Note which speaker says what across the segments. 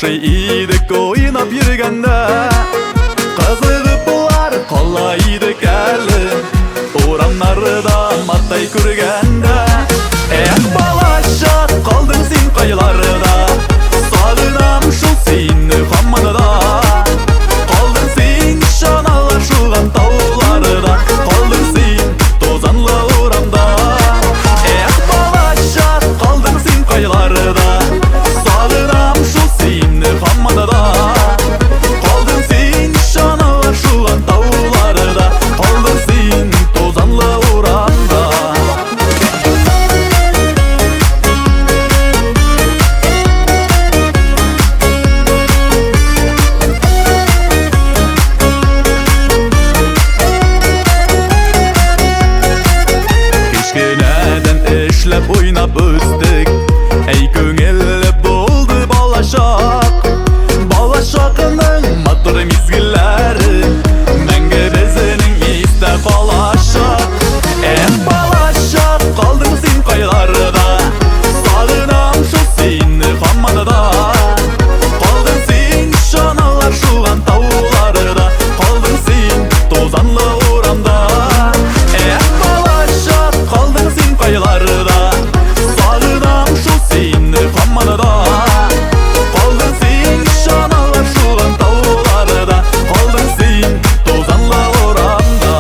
Speaker 1: Каршы идік ойнап жүргенде, қызығып бұлар қалайдық әлі, урамнарда маттай көргенде. Балаша қалдың сен қайларда, сағынам шул сені қаманада. Қалдың сен шаналар шуған тауларда, қалдың сен тозанлы урамда. Балаша қалдың сен қайларда, сағынам шул сені қаманада. Қалдың сен шаналар шуған тауларда, қалдың сен тозанлы урамда. Ойнап өстік, әй көңілі болды балашақ. Балашақының матыр мезгілләрі мәңгі бізінің есті қалашақ. Балашақ қалдың сен қайларда, сағынам шул сені қаманада. Қалдың сен шаналар шуған тауларда, қалдың сен тозанлы урамда. Балашақ қалдың сен қайларда, қалдың сен шаналар шуған тауларда, қалдың сен тозанлы урамда.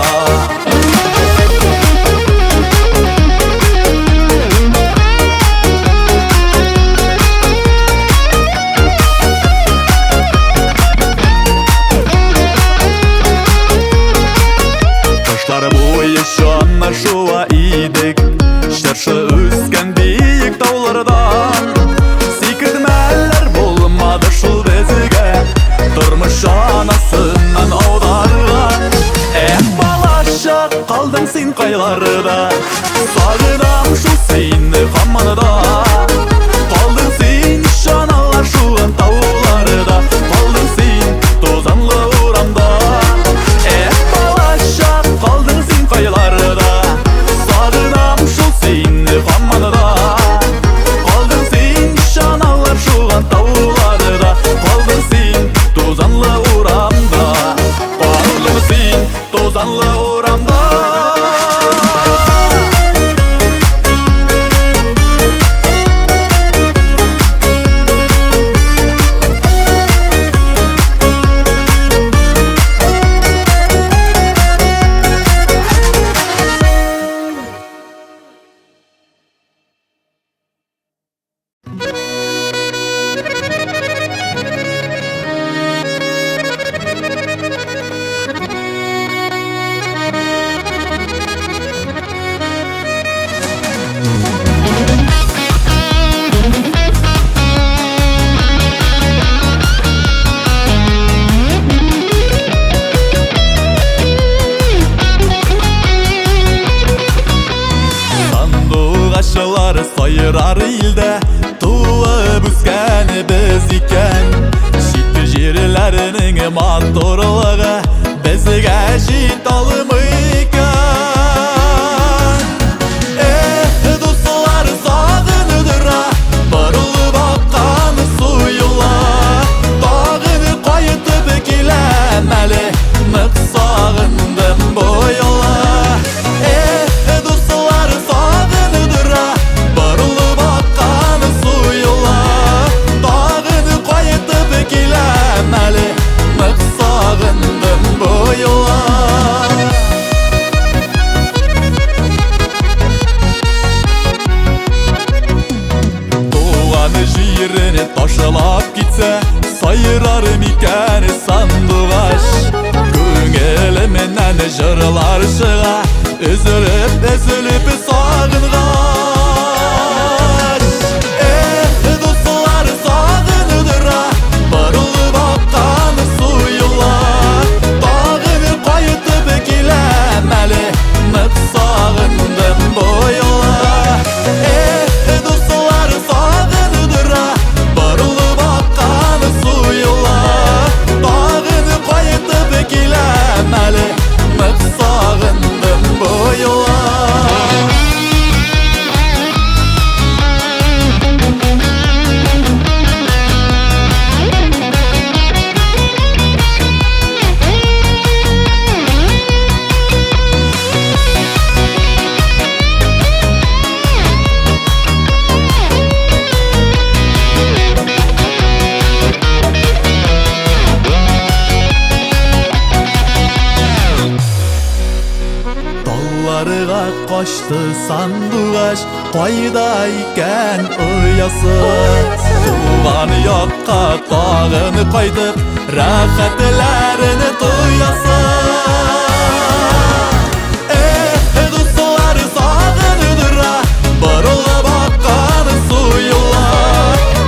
Speaker 1: Қыштар бойы шана шуа идік, шыршы өскен биік таулардан. Секірмәлер болмады шул бізге, тұрмыш анасынан аударған. Балашақ қалдың сен қайларда, сағынам шул сені қаманада. Қалдың сен шаналар шуған тауларда, қалдың сен тозанлы урамда. Балашақ қалдың сен қайларда, сағынам шул сені қаманада. Қалдың сен шаналар шуған тауларда, қалдың сен тозанлы урамда. Қалдың сен тозанлы урамда. Сайырар илде туып өскәне біз екен. Шеткі жерлерінің моторлығы бізге жет алмайкен. Достар сағыныдыра, бұрылып аққаны сұйыла. Тағыны қайтып келем әлі, нық сағындым бойыла. Ташылап кетсе, сайырар мекен сандуғаш. Көңіліменен жырлар шыға, үзіліп сағынғаш. Достар сағыныдыра, бұрылып аққаны сұйыла. Тағыны қайтып келем әлі, нық сағындым бойыла. Әлі нық сағындым бойыла. Ayga kaçtı sandıgaç Qayda iken uyası Tuğan yokka tağını qaydıp Rahatlerini duyası Dostlar sağınıdıra Barılı bakkanı suyula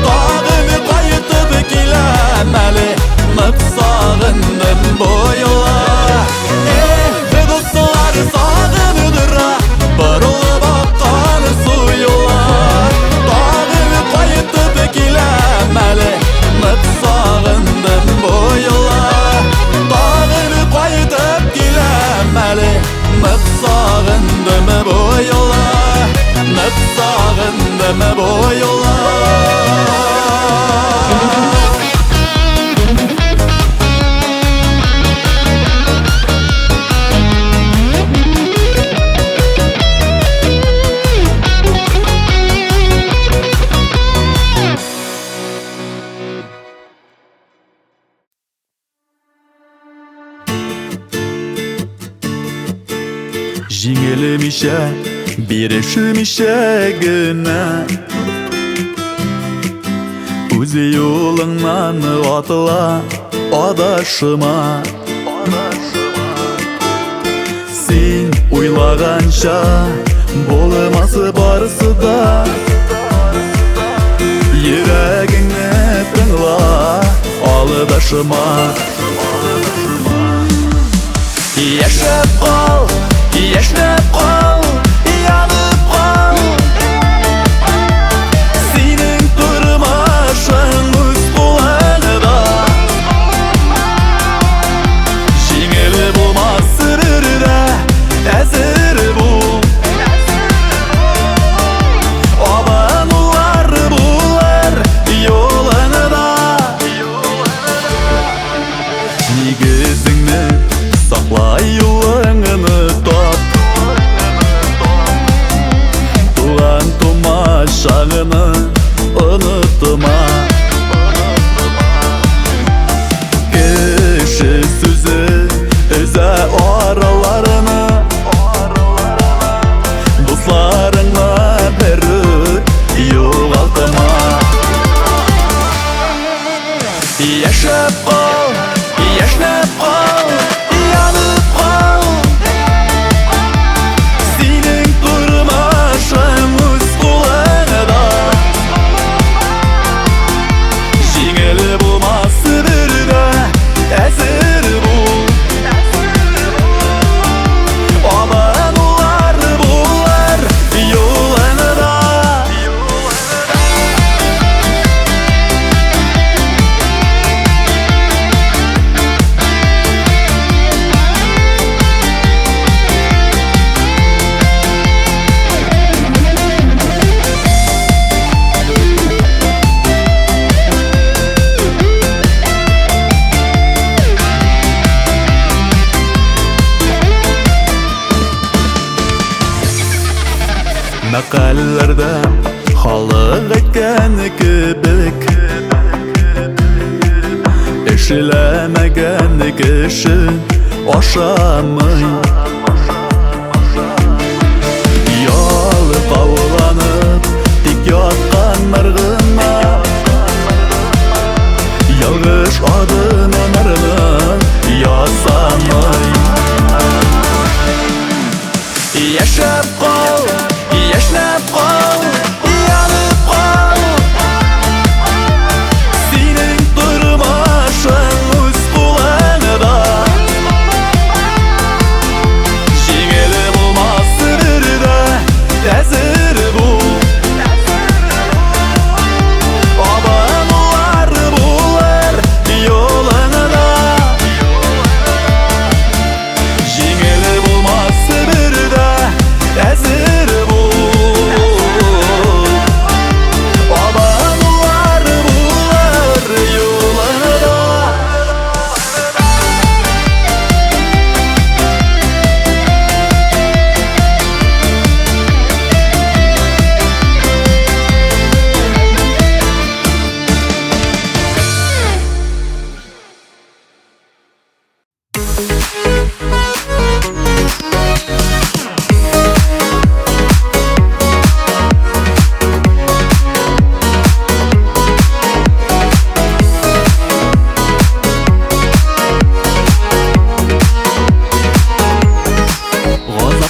Speaker 1: Tağını qaytıp kilemeli Mıksağındım boyula Dostlar sağınıdıra Barılı bakkanı suyula Tağını qaytıp kilemeli Mıksağındım boyula Tağını qaytıp kilemeli Mıksağındım boyula Mıksağındım boyula Жеңілмеше, берішілмеше гіне Өзі yolыңнан атыла адашыма Сен ойлағанша болмасы барысы да Йөрәгіңне тыңла алдашыма Яшәп кал, яшәп кал, янып кал Синең тормышың үз кулыңда Җиңел булмас сөрүрдә әзер бул Абанулар булыр юлыңда Нигезеңне саклай юлыңны тап Туган тумачагыны онытма Кеше сүзе өзә араларына Дусларыңа бер югалтма Яшәп кал, яшәп кал Янып кал Синең тормышың үз кулыңда Җиңел булмас бердә әзер бул Абанулар булыр юлыңда Мәкалләрдә халык әйткән кебек Эшләмәгән кеше ашамый Ялы кауланып тик ятканнар гына Ялгыш адымнарны ясамый Яшәп кал, яшәп кал, янып кал Синең тормышың үз кулыңда Җиңел булмас бердә әзер бул Абанулар булыр юлыңда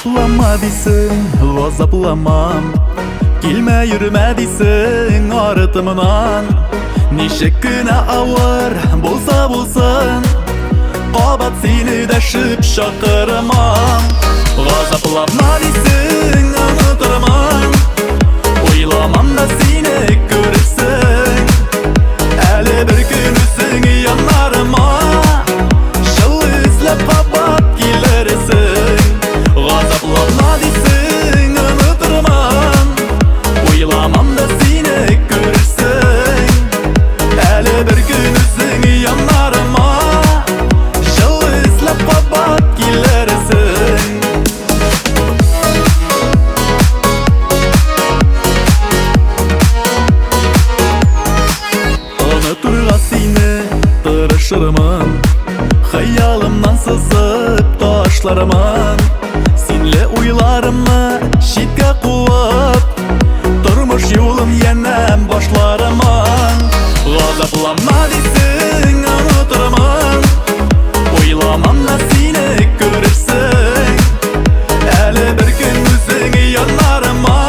Speaker 1: Gazaplama diysің, ғазапламам. Келме йөрмә дисең артымнан. Ничек кенә авыр булса булсын, кабат сине дәшеп чакырмам. Газаплама дисең онытырман, уйламам да сине күрсен. Әле бер көн үзең янарыма, шул эзләп кабат килерсең. Газаплама дисең онытырман, уйламам да сине күрсен. Әле бер көн үзең янарыма, шул эзләп кабат килерсең. Онытырга сине тырышырмын, хыялымнан сызып ташлармын. Синле уйларымны читкә куып, тормыш юлым янәм башлармын. Газаплама дисең онытырмын, уйламам да сине күрсен. Әле бер көн үзең янарыма,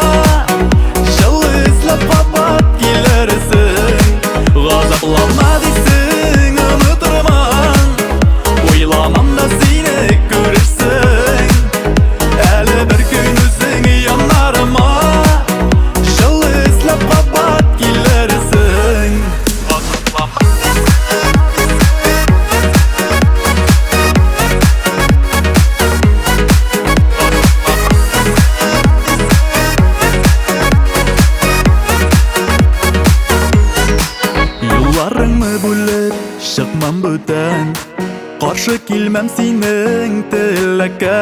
Speaker 1: шул эзләп кабат килерсең. Газаплама дисең онытырман, уйламам да сине күрсен. Әле бер көн үзең янарыма, шул эзләп кабат килерсең. Юлларыңны бүлеп чыкмам бүтән, каршы килмәм синең теләккә.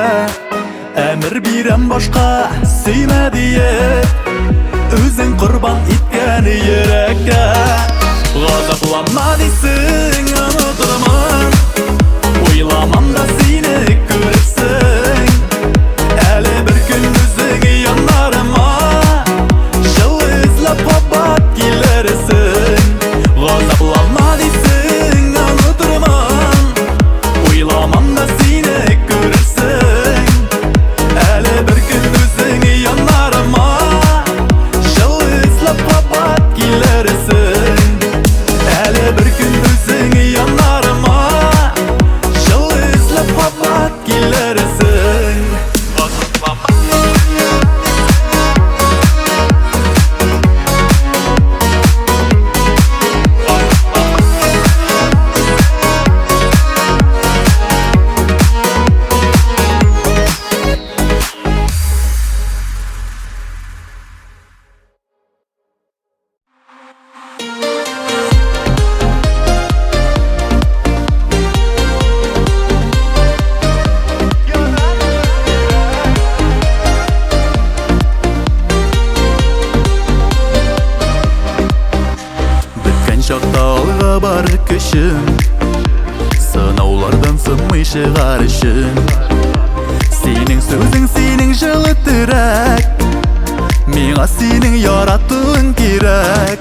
Speaker 1: Әмер бирәм башка сөймә диеп, үзең корбан иткән йөрәккә. Газаплама дисең онытырмын, уйламам да сине күрсен. Әле бер көн үзең янарыма, шул эзләп кабат килерсең. Газаплама дисең онытырман, уйламам да сине күрсен. Әле бер көн үзең янарыма, шул эзләп кабат килерсең. Әле бер көн үзең янарыма, шул эзләп кабат килерсең. Беткән чакта алга бар көчем, сынаулардан сынмый чыгар өчен. Синең сүзең, синең җылы терәк, миңа синең яратуың кирәк.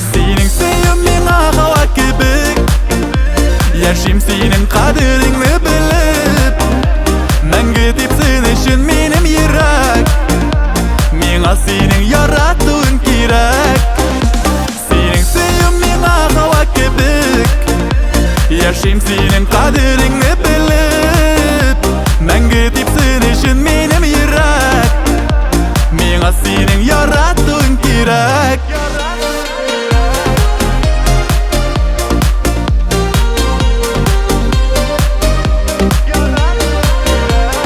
Speaker 1: Синең сөюң миңа һава кебек, яшим синең кадереңне белеп. Мәңге типсен өчен минем йөрәк, миңа синең яратуың кирәк. Синең сөюң миңа һава кебек, яшим синең кадереңне белеп. Мәңге типсен өчен минем йөрәк, миңа синең яратуың кирәк. Синең сөюң миңа һава кебек,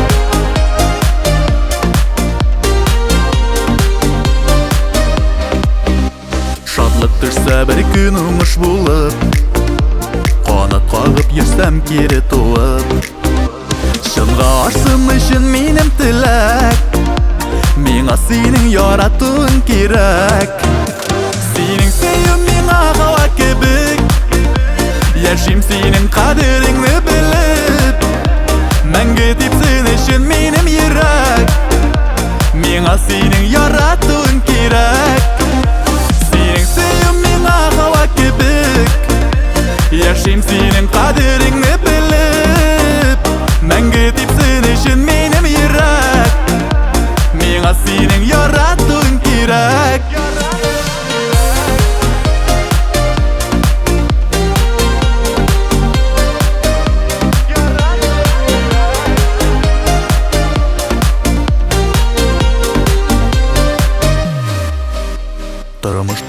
Speaker 1: яшим синең кадереңне белеп. Мәңге типсен өчен минем йөрәк, миңа синең яратуың кирәк. Синең сөюң миңа һава кебек, яшим синең кадереңне белеп. Миңа синең яратуың кирәк. Шатлык төшсә бер көн уңыш булып, канат кагып йөрсәм кире туып. Чынга ашсын өчен минем теләк, миңа синең яратуың кирәк. Синең сөюң миңа һава кебек, яшим синең кадереңне белеп. Мәңге типсен өчен минем йөрәк, миңа синең яратуың кирәк. Синең сөюң миңа һава кебек, яшим синең кадереңне белеп. Мәңге типсен өчен минем йөрәк,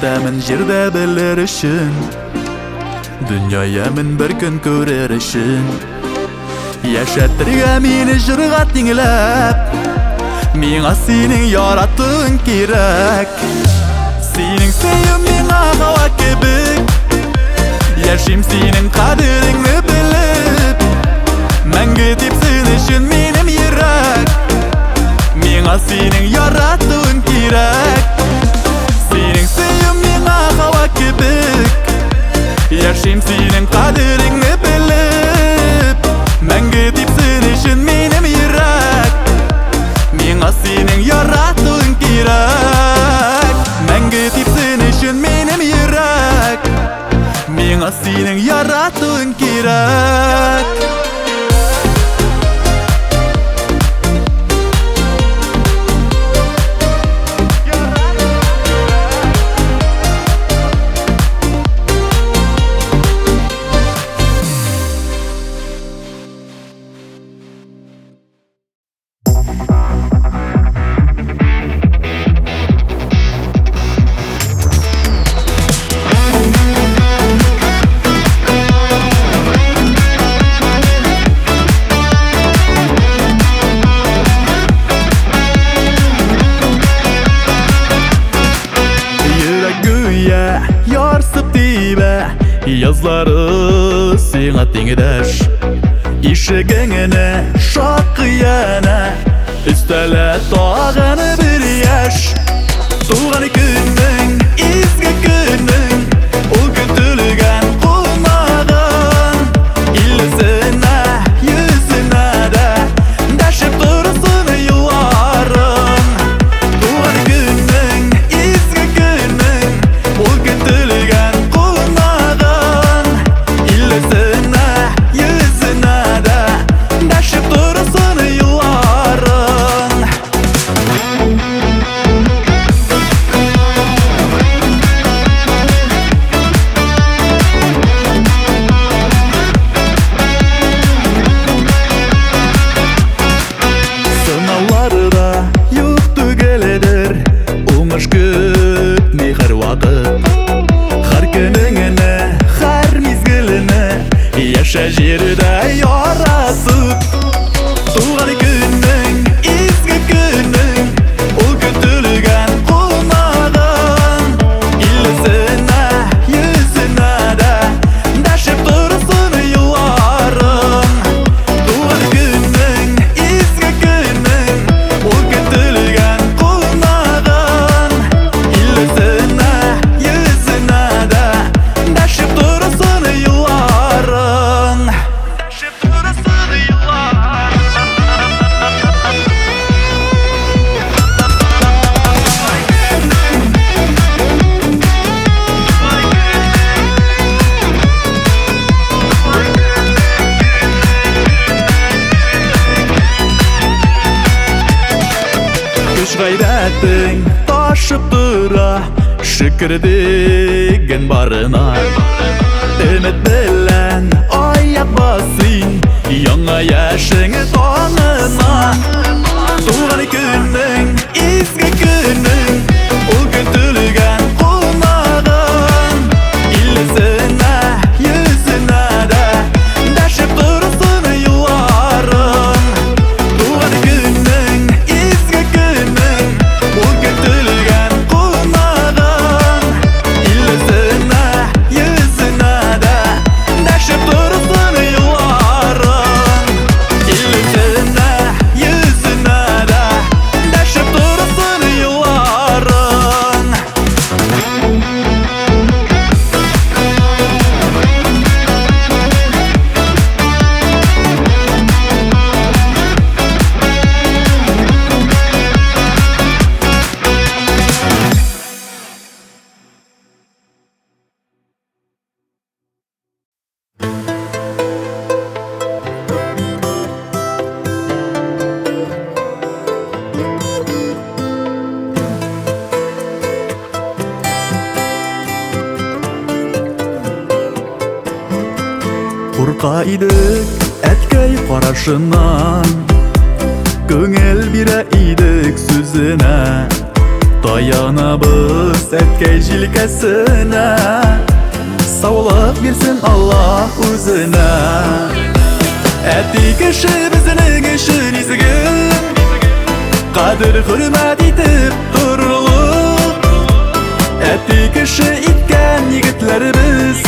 Speaker 1: Yurttamin jirde bilir işin, dünyaya min bir gün ko'rar işin. Yaşattirga meni jurga tinglab, menga sening yarattığın kerak. Sening seviming hava kebik, yaşayım senin qadringni bilib. Menga depsin işin menim yurak, menga sening yarattığın kerak. Sening seviming hava kebik, yaşayım senin qadringni bilib. Menga depsin işin menim yurak, menga sening yarattığın kerak. Menga depsin işin menim yurak, menga sening yarattığın kerak. Yarsıp dibe yazları sena tengdaş. İşigine şakıyana üstele tağını bir yaş. Tuğanı günün izgi günün, o kütülgen kulmağın illisine yüzüne de deşip dursun yılların. Tuğanı günün izgi günün, o kütülgen kulmağın illisine yüzüne de deşip dursun yılların. Sınavları da yoktu geledir, uğuş gütmey her vakit. Her gününe, her mizgilini yaşa jirde yarasıp. Tuğanı günün, izgi günün, o kütülgen kulmağın illisine yüzüne de deşip dursun yılların. Tuğanı günün, izgi günün, o kütülgen kulmağın illisine yüzüne de deşip dursun yılların. Deşip dursun yılların. Güç gayretin taşıp dura, şükür degen barına. Ümit bilen ayak basın, yana yaşını tanına. Tuğanı günün, izgi günün, o kütülgen kulmağın illisine yüzüne de deşip dursun yılların. Tuğanı günün, izgi günün, o kütülgen kulmağın illisine yüzüne de deşip dursun yılların. İllisine yüzüne de deşip dursun yılların. Kurqa idik etkay qarashından, ko'ngil bira idik so'zine. Dayanabız etkey jilkesine, sağlık versin Allah özüne. Etdi kişi bizning işin izgin, qadr hurmat etib turulup. Etdi kişi itken yigitlerimiz,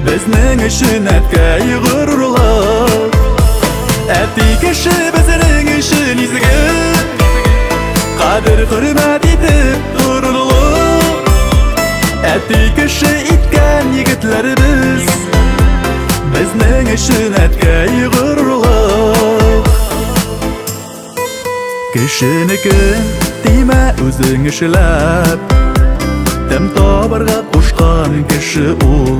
Speaker 1: bizning işin etkey gururlup. Etdi kişi bizning işin izgin, qadr hurmat etib turulup. Etdi kişi itken yigitlerimiz, bizning işin etkey gururlup. Kişinikin deme özüň işlep, dem tabarga qoşqan kişi ol.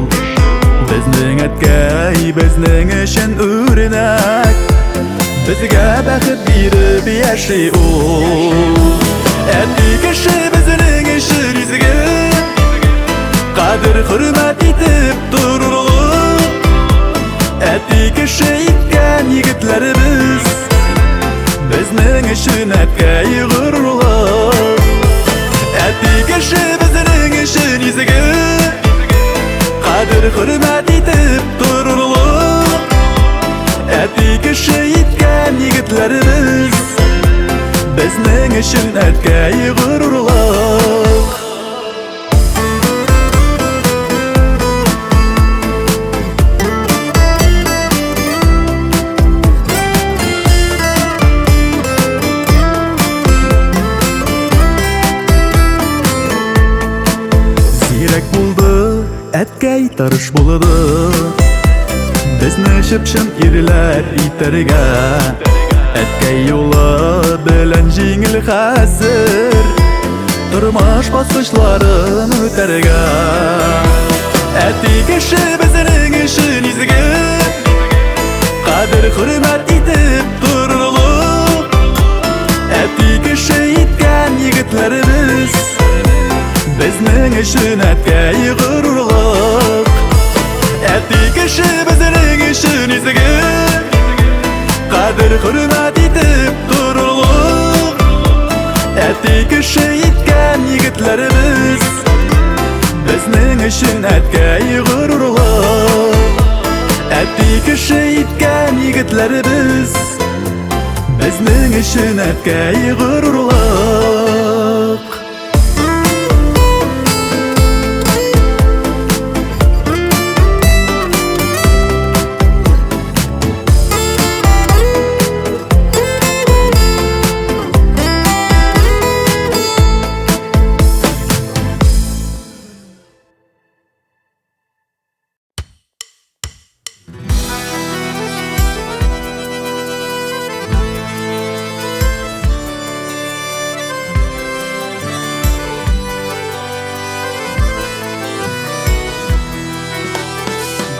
Speaker 1: Bizning etkey bizning işin öğrenek, bizge baxit berip yaşay ol. Etdi kişi bizning işin izgin, qadr hurmat etib turulup. Etdi kişi itken yigitlerimiz, bizning işin etkey gururlup. Etdi kişi bizning işin izgin, qadr hurmat etib turulup. Etdi kişi itken yigitlerimiz, bizning işin etkey gururlup. Zirek buldu, etkey tarış buldu. Bizni şipşin irler iterge, etkey yo'li bilan jengil hazır, turmush bosqichlarin o'targa. Etdi kishi bizning işin izgin, qadr hurmat etib turulup. Etdi kishi itken yigitlerimiz, bizning işin etkey gururlup. Etdi kishi bizning işin izgin, qadr hurmat etib turulup. Etdi kishi itken yigitlerimiz, bizning işin etkey gururlup. Etdi kishi itken yigitlerimiz, bizning işin etkey gururlup.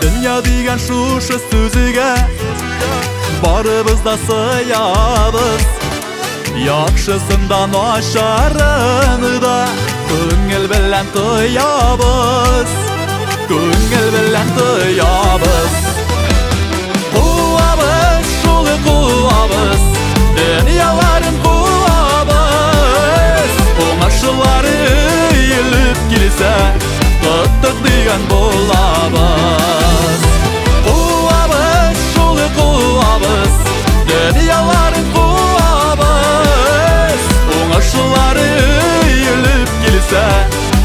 Speaker 1: Dünya diyen şu sözüge, barыбыз da sıyabız. Yaxşısından aşarını da көңіл bilen tıyabız. Көңіл bilen tıyabız. Kuabız, şulu kuabız, dünyaların kuabız. Oңашылары еліп келсе, Tuttuk diyen bulabız. Kuabız, şulu kuabız, dünyaların kuabız. Oңашылары еліп келсе,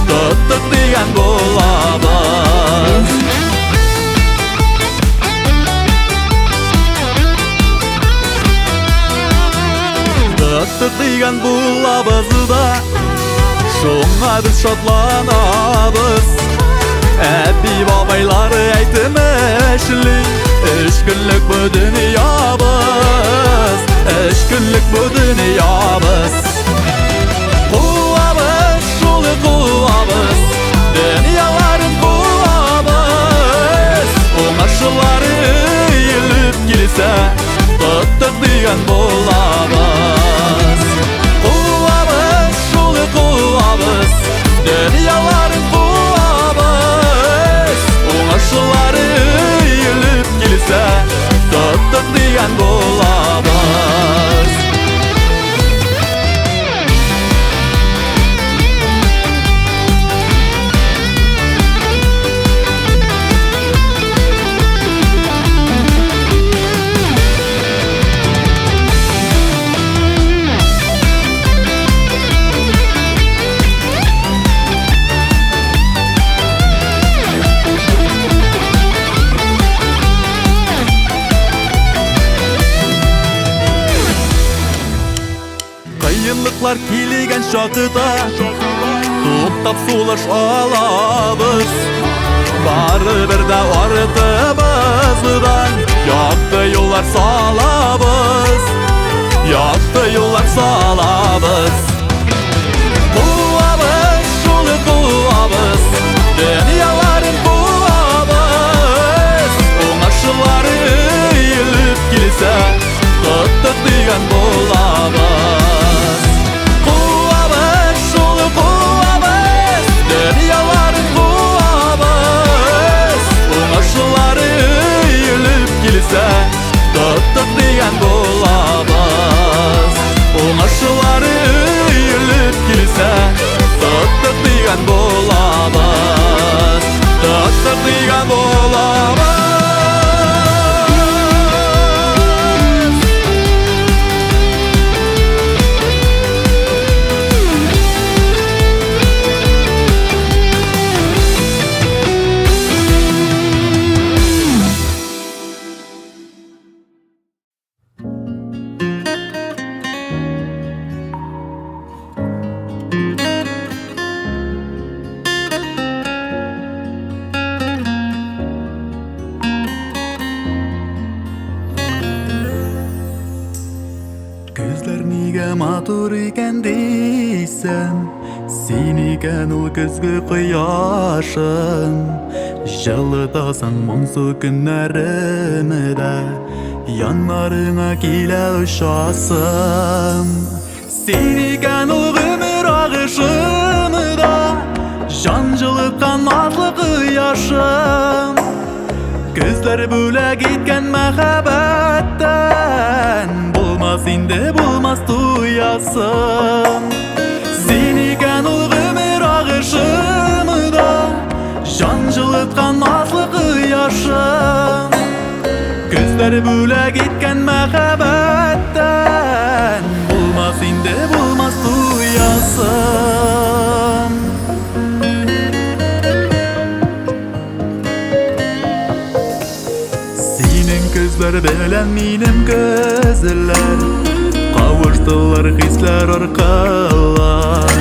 Speaker 1: tuttuk diyen bulabız. Tuttuk diyen bulabız da, şoňa biz şatlanabız. Äbi babayları äйтмешли, 3 günlük bu dünyabız, 3 günlük bu dünyabız. Kuabız, şulu kuabız, dünyaların kuabız. Oňaşılары elip kilse, tuttuk diyen bulabız. Kuabız, şulu kuabız, dünyaların kuabız. Oňaşılары elip kilse, tuttuk diyen bulabız. Ошақлар келеген шақыда Тоқтап сулаш алабыз Бары бірді артыбыздан Яқты yollar салабыз Яқты yollar салабыз Қуабыз, жолы қуабыз Дүнияларын қуабыз Оңашылары үйіліп келсе Құттық деген болабыз Қуабыз, жолы қуабыз Дүнияларын қуабыз Оңашылары үйіліп келсе Құттық деген болабыз Оңашылары үйіліп келсе Құттық деген болабыз Құттық деген болабыз Gözler niga матур ekan deysan Sen ekan ul көзгү quyoshim Жылытасың мұңсу күннәремдә Яннарыңа килә очасым Sen ekan ул гомер агышымда Жан жылыткан атлы quyoshim Gözler бүләк иткән мәхәббәттән Булмас инде булмас туясым Sen ekan ул гомер агышымда Жан жылыткан атлы quyoshim Gözler бүләк иткән мәхәббәттән Булмас инде булмас туясым Gözler белән минем gözler Кавыштылар хисләр аркылар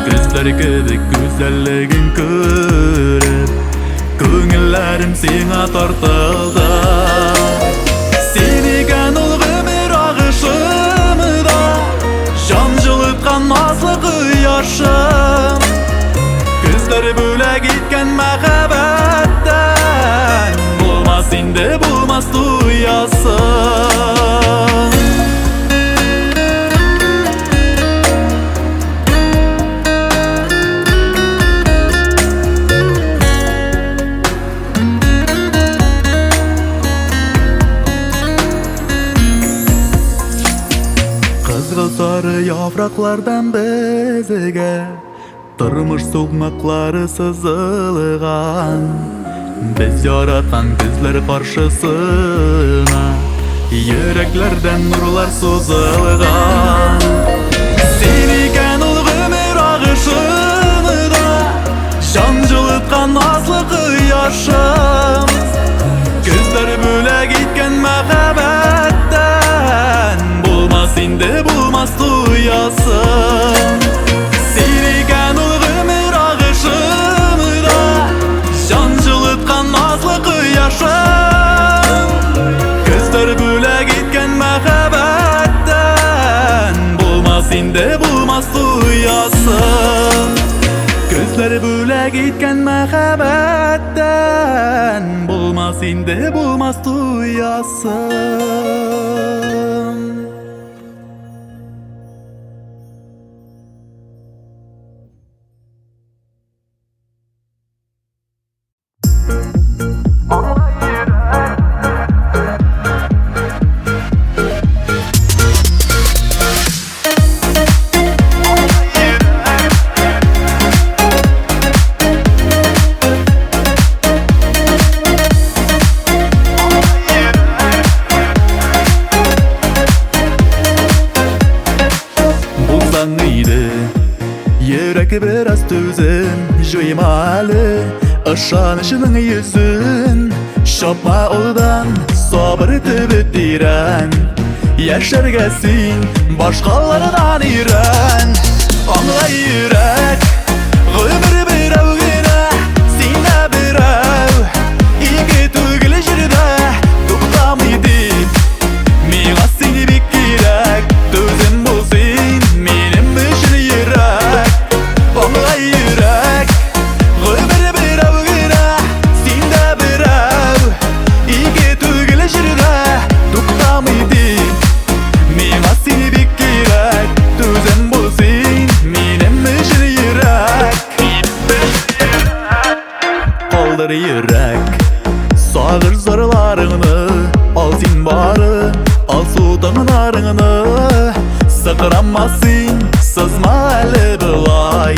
Speaker 1: Gözler кебек güzelлеген күреп Күңелләрем сиңа тартылды Sen ekan ул гомер агышымда Жан жылыткан назлы quyoshim Gözler бүләк иткән мәхәббәттән Булмас инде булмас туясым Кызгылт сары яфраклардан безгә Тормыш сукмаклары сызылган Biz yaratkan gözler karşısına Yüreklerden nurlar sızılgan Sen ekan ul gomir agışımda Can жылытkan nazlı quyoshim Gözler бүләк иткән мәхәббәттән Булмас инде булмас туясым Sen ekan ул gomir agышымда Can жылытkan nazlı quyoshim Gözler бүләк иткән мәхәббәттән Булмас инде булмас туясым Gözler бүләк иткән мәхәббәттән Булмас инде булмас туясым Biraz tüzün, juymalı Işanışının yüzün Şapma oldan, sabır tübüt diren Yaşargasin başkalardan iren. Anla yürek ömür birau gina sine birau. İki tügül jirde tuktamaydı. Miğa seni bik gerek tözün bulsun benim için yürek. Anla yürek ömür birau gina sine birau. İki tügül jirde tuktamaydı. Miğa seni bik gerek tözün bulsun benim için yürek. Kaldır yürek sağır zarlarını, al sen barı, al sudan narını. Sıkıramazsın, sızma eli bulay.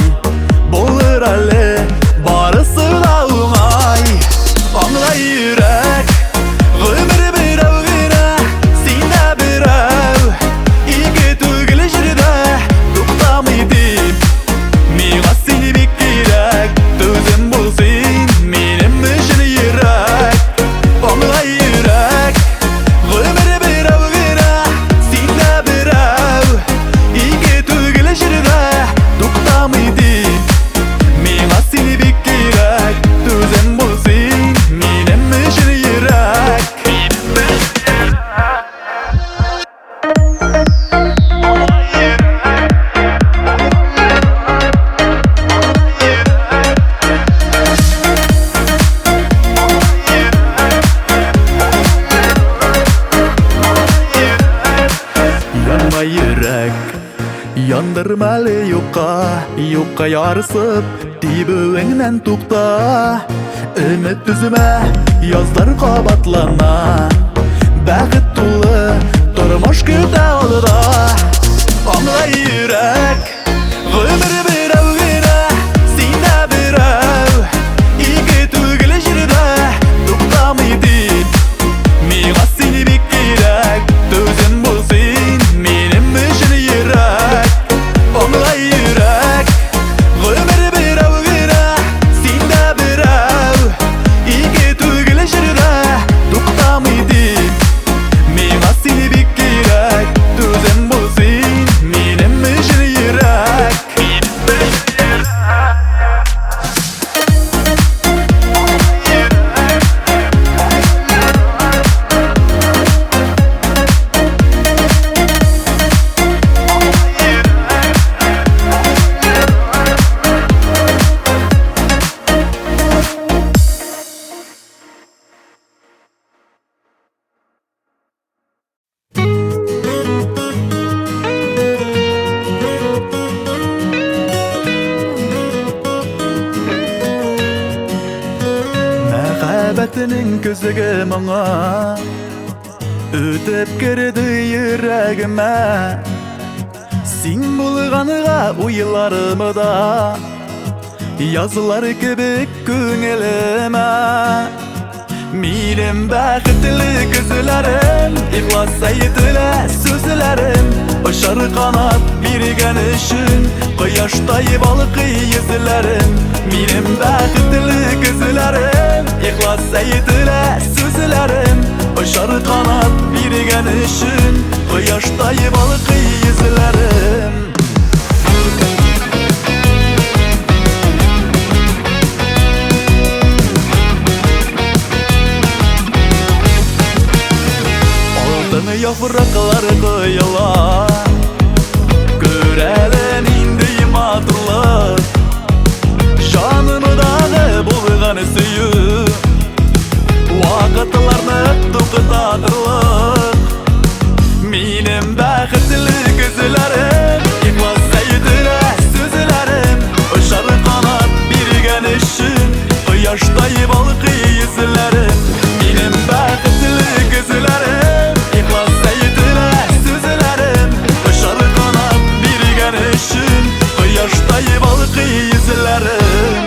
Speaker 1: Bulur eli, barısı da umay. Anla yürek, ömür birau gina, sine birau. İki tügül jirde tuktamaydı. Miğa seni bik gerek tözün bulsun benim için yürek. Anla yürek ömür birau gina sine birau. İki tügül jirde tuktamaydı. Miğa seni bik gerek tözün bulsun benim için yürek. Yanma yürek yandırmalı yokka yarısıp diböğünden tukta. Ümit düzüme yazlar kabatlana. Bәхет тулы тормыш көтә алда. Anla yürek ömür birau gina sine birau. İki tügül jirde tuktamaydı. Miğa seni bik gerek tözün bulsun benim için yürek. Anla yürek ömür birau gina sine birau. İki tügül jirde tuktamaydı. Miğa seni bik gerek tözün bulsun benim için yürek. Мәхәббәтнең көзеге моңа үтеп керде йөрәгемә. Син булганга уйларымда язылар кебек күңелемә. Минем бәхетле күзләрем ихлас әйтелә сүзләрем. Очар канат биргән өчен кояштай балкый йөзләрем. Минем бәхетле күзләрем ихлас әйтелә сүзләрем. Очар канат биргән өчен кояштай балкый йөзләрем. Алтын яфраклар коела, күрәлен инде матурлык. Жанымдагы булган сөю, вакытларны туктатырлык. Минем бәхетле күзләрем ихлас әйтелә сүзләрем. Очар канат биргән өчен кояштай балкый йөзләрем. Минем бәхетле күзләрем ихлас әйтелә сүзләрем. Очар канат биргән өчен кояштай балкый йөзләрем.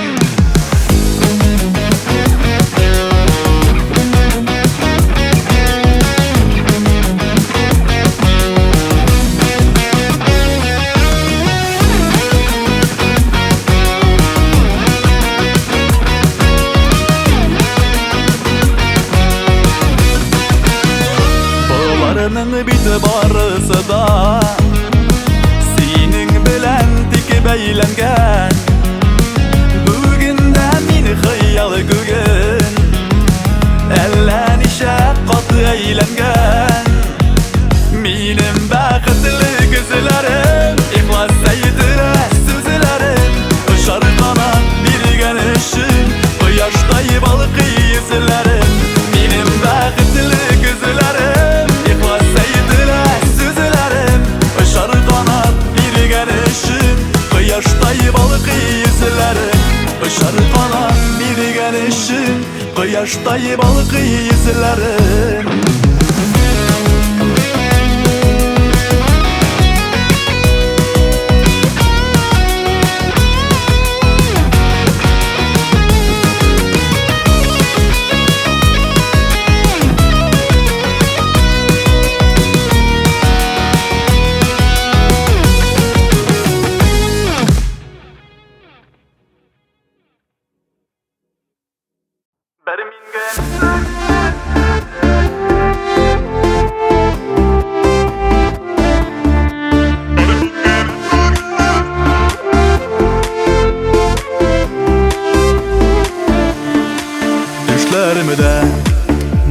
Speaker 1: Кояштай балкый йөзләрең. Düşlerimde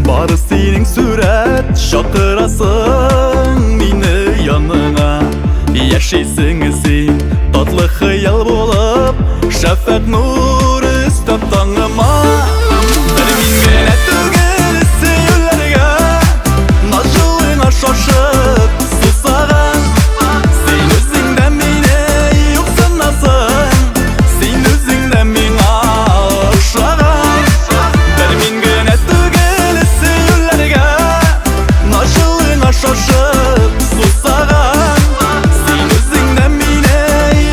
Speaker 1: bari senin süret şakırasın meni yanına. Yaşaysın sen tatlı hayal bulup şafak nur istab tağıma. Min gene tügel seyirlerge Naşılına şaşıp susağın. Sen özünden mine yoksa nasın? Sen özünden mine aşağın. Min gene tügel seyirlerge Naşılına şaşıp susağın. Sen özünden mine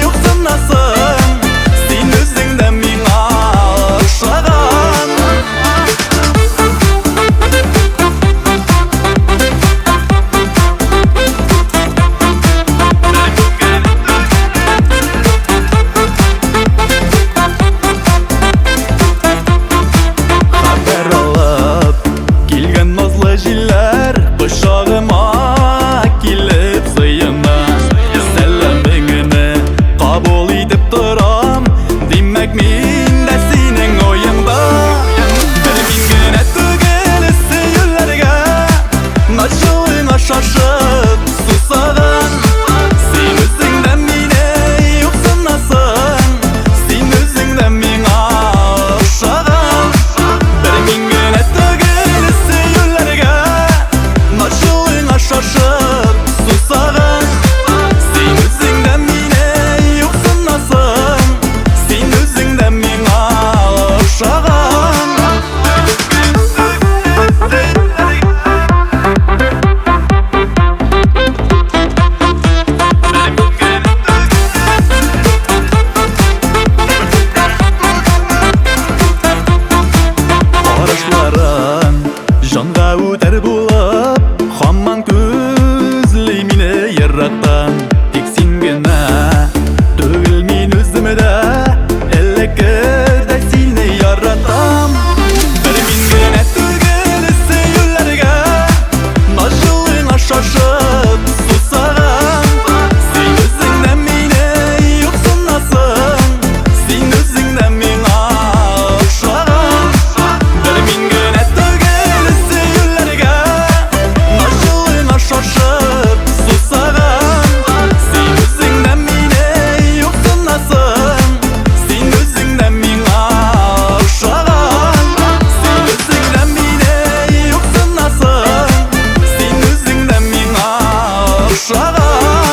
Speaker 1: yoksa nasın? Sen özünden mine aşağın. Kuşağıma kilip sıyına Selamingini kabul edip duram. Demek min de senin oyunda. Min gene tügel seyirlerge Naşılına şaşıp susağın. Sen özünden mine yoksa nasın? Sen özünden mine aşağın. Min gene tügel seyirlerge Naşılına şaşıp susağın. Sen özünden mine yoksa nasın? Sen özünden mine aşağın. Qarışların janға өтер болып Хамман көзлей мені еррақтан. Тек сен генә түгел мен өзімді Элеккедә сені яратам. Min генә түгел сөйләргә Наşылына шашып susağın. Sen özüңдән мине юкса насың? Sen özüңдән миңа охшаган. Min gene tügel seyirlerge Naşılına şaşıp susağın. Sen özüңdән mine yoksa nasın? Sen özüңdән mine охшаган. Sen özüңдән mine yoksa nasın? Sen özüңdән mine охшаган.